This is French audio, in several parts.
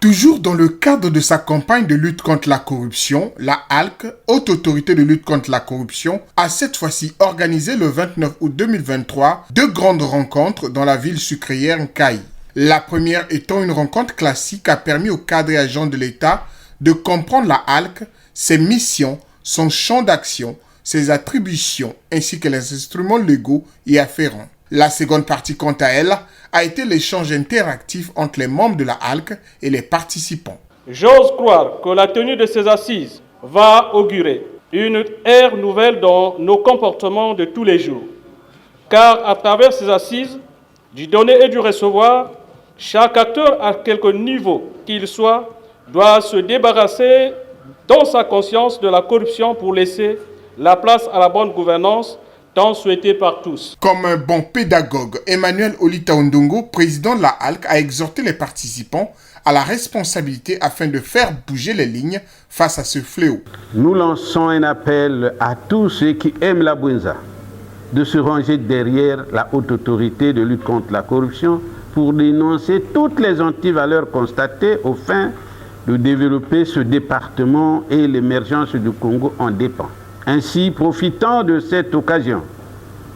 Toujours dans le cadre de sa campagne de lutte contre la corruption, la HALC, Haute Autorité de lutte contre la corruption, a cette fois-ci organisé le 29 août 2023 deux grandes rencontres dans la ville sucrière Nkayi. La première étant une rencontre classique a permis aux cadres et agents de l'État de comprendre la HALC, ses missions, son champ d'action, ses attributions ainsi que les instruments légaux y afférents. La seconde partie, quant à elle, a été l'échange interactif entre les membres de la HALC et les participants. J'ose croire que la tenue de ces assises va augurer une ère nouvelle dans nos comportements de tous les jours. Car à travers ces assises, du donner et du recevoir, chaque acteur, à quelque niveau qu'il soit, doit se débarrasser dans sa conscience de la corruption pour laisser la place à la bonne gouvernance tant souhaité par tous. Comme un bon pédagogue, Emmanuel Olita Ondongo, président de la HALC, a exhorté les participants à la responsabilité afin de faire bouger les lignes face à ce fléau. Nous lançons un appel à tous ceux qui aiment la Bouinza de se ranger derrière la haute autorité de lutte contre la corruption pour dénoncer toutes les antivaleurs constatées au fin de développer ce département et l'émergence du Congo en dépend. Ainsi, profitant de cette occasion,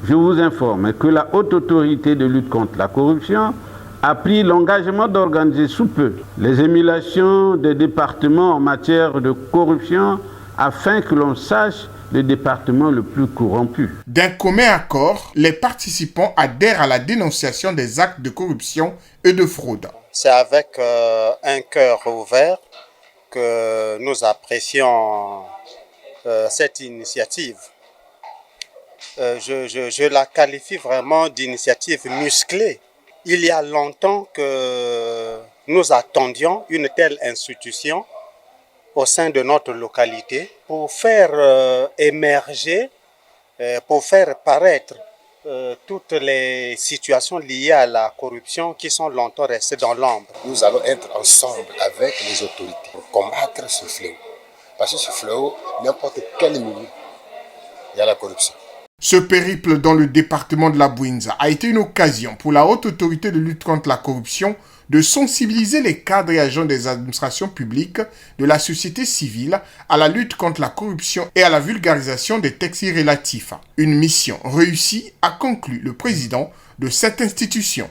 je vous informe que la Haute Autorité de lutte contre la corruption a pris l'engagement d'organiser sous peu les émulations des départements en matière de corruption afin que l'on sache le département le plus corrompu. D'un commun accord, les participants adhèrent à la dénonciation des actes de corruption et de fraude. C'est avec un cœur ouvert que nous apprécions cette initiative. Je la qualifie vraiment d'initiative musclée. Il y a longtemps que nous attendions une telle institution au sein de notre localité pour faire émerger, pour faire paraître toutes les situations liées à la corruption qui sont longtemps restées dans l'ombre. Nous allons être ensemble avec les autorités pour combattre ce fléau. Parce que ce fléau, n'importe quel milieu, il y a la corruption. Ce périple dans le département de la Bouinza a été une occasion pour la Haute Autorité de lutte contre la corruption de sensibiliser les cadres et agents des administrations publiques, de la société civile, à la lutte contre la corruption et à la vulgarisation des textes y relatifs. Une mission réussie, a conclu le président de cette institution.